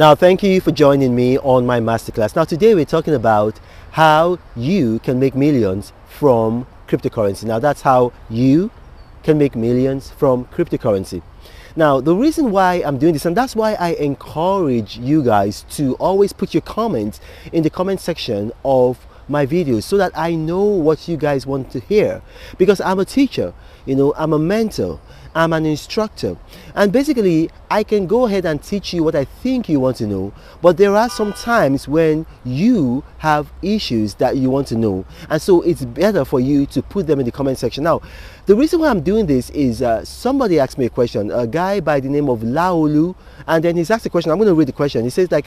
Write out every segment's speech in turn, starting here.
Now, thank you for joining me on my masterclass. Now, today we're talking about how you can make millions from cryptocurrency. Now, that's how you can make millions from cryptocurrency. Now, the reason why I'm doing this, and that's why I encourage you guys to always put your comments in the comment section of my videos so that I know what you guys want to hear, because I'm a teacher, I'm a mentor, I'm an instructor, and basically I can go ahead and teach you what I think you want to know, but there are some times when you have issues that you want to know, and so it's better for you to put them in the comment section. Now, the reason why I'm doing this is somebody asked me a question, a guy by the name of Laolu, and then he's asked a question. I'm going to read the question. He says, like,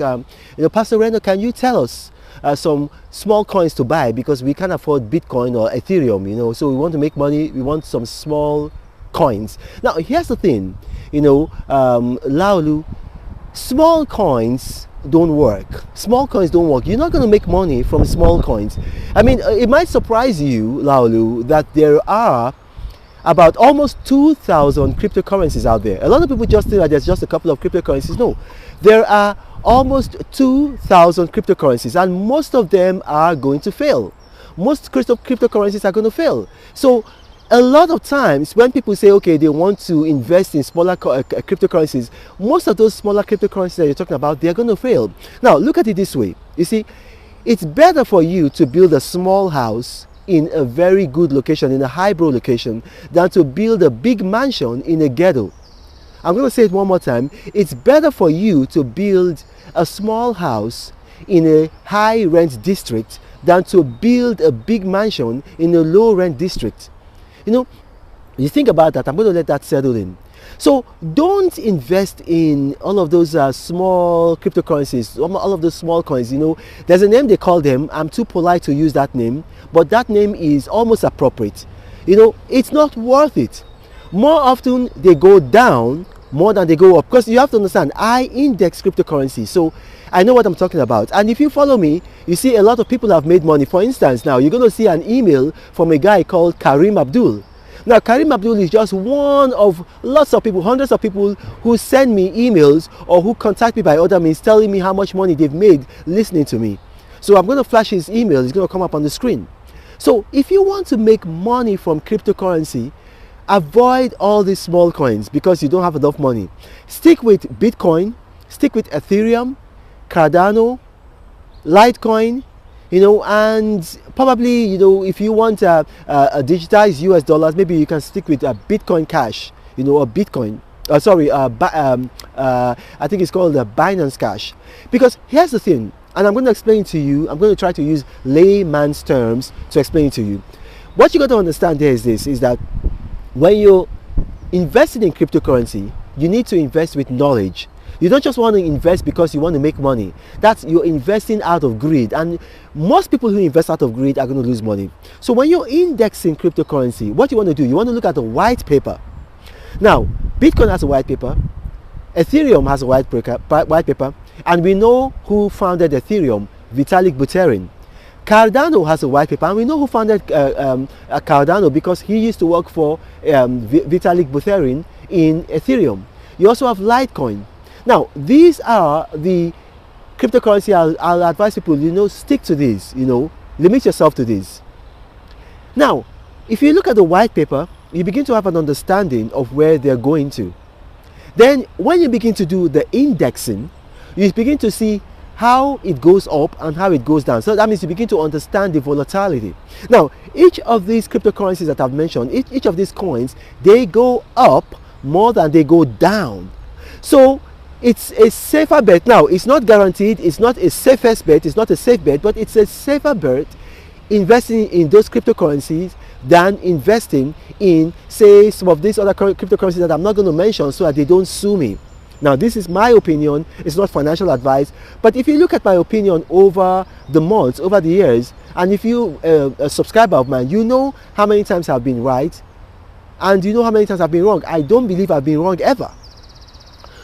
Pastor Reno, can you tell us some small coins to buy, because we can't afford Bitcoin or Ethereum, so we want to make money, we want some small coins. Now, here's the thing, Laolu, small coins don't work. Small coins don't work. You're not going to make money from small coins. I mean, it might surprise you, Laolu, that there are about almost 2,000 cryptocurrencies out there. A lot of people just think that there's just a couple of cryptocurrencies. No, there are almost 2,000 cryptocurrencies, and most of them are going to fail. Most cryptocurrencies are going to fail. So a lot of times when people say, okay, they want to invest in smaller cryptocurrencies, most of those smaller cryptocurrencies that you're talking about, they're going to fail. Now, look at it this way. You see, it's better for you to build a small house in a very good location, in a highbrow location, than to build a big mansion in a ghetto. I'm going to say it one more time. It's better for you to build a small house in a high rent district than to build a big mansion in a low rent district. You think about that. I'm going to let that settle in. So don't invest in all of those small cryptocurrencies, all of those small coins. There's a name they call them. I'm too polite to use that name, but that name is almost appropriate. It's not worth it. More often they go down more than they go up, because you have to understand, I index cryptocurrency, so I know what I'm talking about. And if you follow me, you see a lot of people have made money. For instance, now you're going to see an email from a guy called Karim Abdul. Now, Karim Abdul is just one of lots of people, hundreds of people who send me emails or who contact me by other means telling me how much money they've made listening to me. So I'm going to flash his email. It's going to come up on the screen. So if you want to make money from cryptocurrency, avoid all these small coins because you don't have enough money. Stick with Bitcoin, stick with Ethereum, Cardano, Litecoin, and probably, if you want a digitized US dollars, maybe you can stick with a Bitcoin Cash, or Bitcoin. I think it's called the Binance Cash. Because here's the thing, and I'm going to explain to you, I'm going to try to use layman's terms to explain to you. What you got to understand there is this, is that when you're investing in cryptocurrency, you need to invest with knowledge. You don't just want to invest because you want to make money. You're investing out of greed, and most people who invest out of greed are going to lose money. So when you're indexing cryptocurrency, what you want to do, you want to look at the white paper. Now, Bitcoin has a white paper, Ethereum has a white paper, and we know who founded Ethereum, Vitalik Buterin. Cardano has a white paper, and we know who founded Cardano because he used to work for Vitalik Buterin in Ethereum. You also have Litecoin. Now, these are the cryptocurrency. I'll advise people, stick to these, limit yourself to these. Now, if you look at the white paper, you begin to have an understanding of where they're going to. Then, when you begin to do the indexing, you begin to see how it goes up and how it goes down. So that means you begin to understand the volatility. Now, each of these cryptocurrencies that I've mentioned, each of these coins, they go up more than they go down. So it's a safer bet. Now, it's not guaranteed, it's not a safest bet, it's not a safe bet, but it's a safer bet investing in those cryptocurrencies than investing in, say, some of these other cryptocurrencies that I'm not going to mention so that they don't sue me. Now, this is my opinion, it's not financial advice, but if you look at my opinion over the months, over the years, and if you a subscriber of mine, you know how many times I've been right, and you know how many times I've been wrong. I don't believe I've been wrong ever.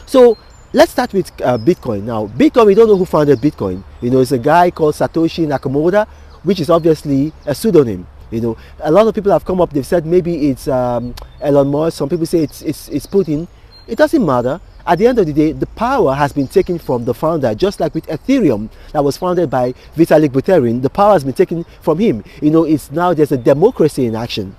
So let's start with Bitcoin. Now, Bitcoin, we don't know who founded Bitcoin. It's a guy called Satoshi Nakamoto, which is obviously a pseudonym. A lot of people have come up, they've said maybe it's Elon Musk, some people say it's Putin. It doesn't matter. at the end of the day, the power has been taken from the founder, just like with Ethereum that was founded by Vitalik Buterin. The power has been taken from him. It's now there's a democracy in action.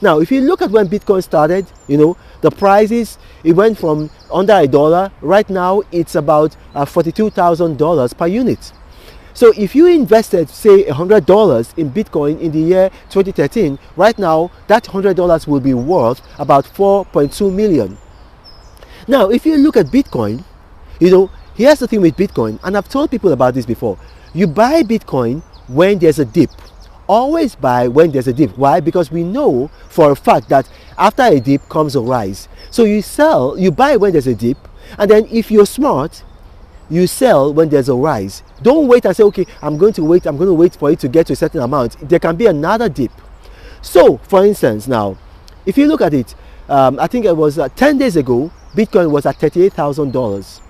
Now, if you look at when Bitcoin started, the prices, it went from under $1. Right now, it's about $42,000 per unit. So if you invested, say, $100 in Bitcoin in the year 2013, right now, that $100 will be worth about 4.2 million. Now, if you look at Bitcoin, here's the thing with Bitcoin, and I've told people about this before. You buy Bitcoin when there's a dip. Always buy when there's a dip. Why? Because we know for a fact that after a dip comes a rise. So you buy when there's a dip, and then if you're smart, you sell when there's a rise. Don't wait and say, okay, I'm going to wait for it to get to a certain amount. There can be another dip. So, for instance, now, if you look at it, I think it was 10 days ago, Bitcoin was at $38,000.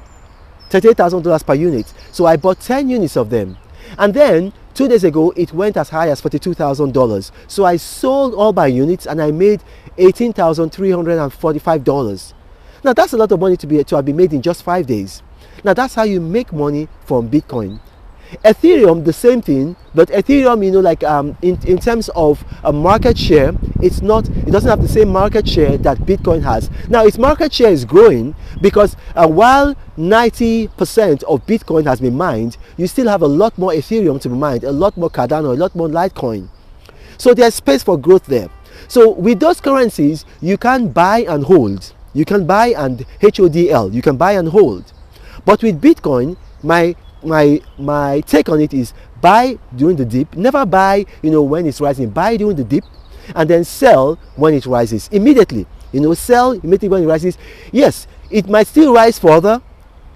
$38,000 per unit. So I bought 10 units of them. And then 2 days ago, it went as high as $42,000. So I sold all my units and I made $18,345. Now that's a lot of money to have been made in just 5 days. Now that's how you make money from Bitcoin. Ethereum, the same thing, but Ethereum, in terms of a market share, it doesn't have the same market share that Bitcoin has. Now its market share is growing because while 90% of Bitcoin has been mined, you still have a lot more Ethereum to be mined, a lot more Cardano, a lot more Litecoin. So there's space for growth there. So with those currencies, you can buy and hold. You can buy and HODL, you can buy and hold. But with Bitcoin, my take on it is buy during the dip. Never buy, when it's rising. Buy during the dip and then sell when it rises immediately. Sell immediately when it rises. Yes, it might still rise further.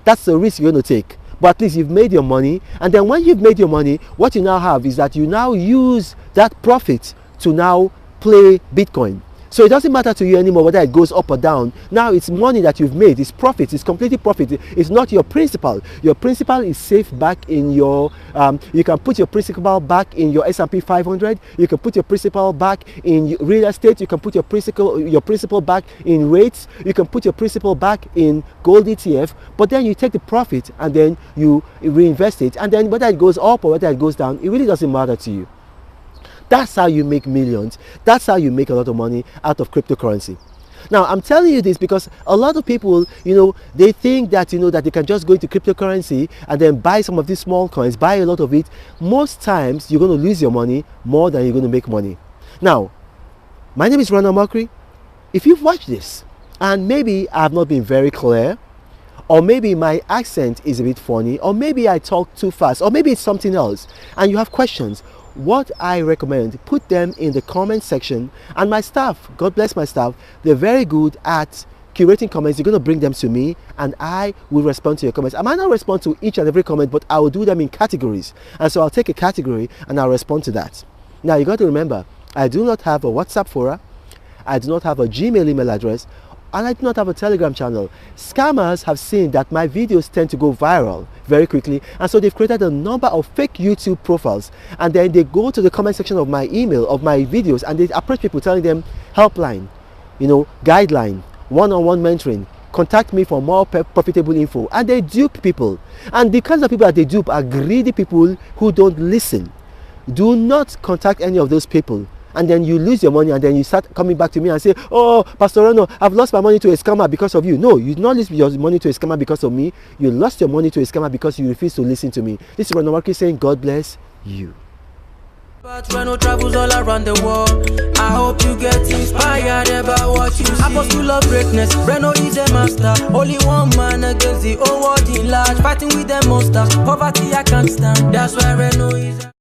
That's the risk you're going to take. But at least you've made your money. And then when you've made your money, what you now have is that you now use that profit to now play Bitcoin. So it doesn't matter to you anymore whether it goes up or down. Now it's money that you've made. It's profit. It's completely profit. It's not your principal. Your principal is safe back in your, you can put your principal back in your S&P 500. You can put your principal back in real estate. You can put your principal back in rates. You can put your principal back in gold ETF. But then you take the profit and then you reinvest it. And then whether it goes up or whether it goes down, it really doesn't matter to you. That's how you make millions. That's how you make a lot of money out of cryptocurrency. Now, I'm telling you this because a lot of people, they think that, that they can just go into cryptocurrency and then buy some of these small coins, buy a lot of it. Most times, you're going to lose your money more than you're going to make money. Now, my name is Ronald Mockery. If you've watched this, and maybe I have not been very clear, or maybe my accent is a bit funny, or maybe I talk too fast, or maybe it's something else, and you have questions, what I recommend, put them in the comment section. And my staff, God bless my staff, they're very good at curating comments. You're going to bring them to me and I will respond to your comments. I might not respond to each and every comment, but I will do them in categories. And so I'll take a category and I'll respond to that. Now you got to remember, I do not have a WhatsApp forum, I do not have a Gmail email address, and I do not have a Telegram channel. Scammers have seen that my videos tend to go viral very quickly, and so they've created a number of fake YouTube profiles, and then they go to the comment section of my email, of my videos, and they approach people telling them helpline, guideline, one-on-one mentoring, contact me for more profitable info, and they dupe people. And the kinds of people that they dupe are greedy people who don't listen. Do not contact any of those people. And then you lose your money, and then you start coming back to me and say, oh, Pastor Reno, I've lost my money to a scammer because of you. No, you did not lose your money to a scammer because of me. You lost your money to a scammer because you refused to listen to me. This is Ronald Mockery saying, God bless you. But Reno travels all around the world. I hope you get inspired about what you see. Apostle of greatness, Reno is a master. Only one man against the whole world in large. Fighting with the monsters, poverty I can't stand. That's why Reno is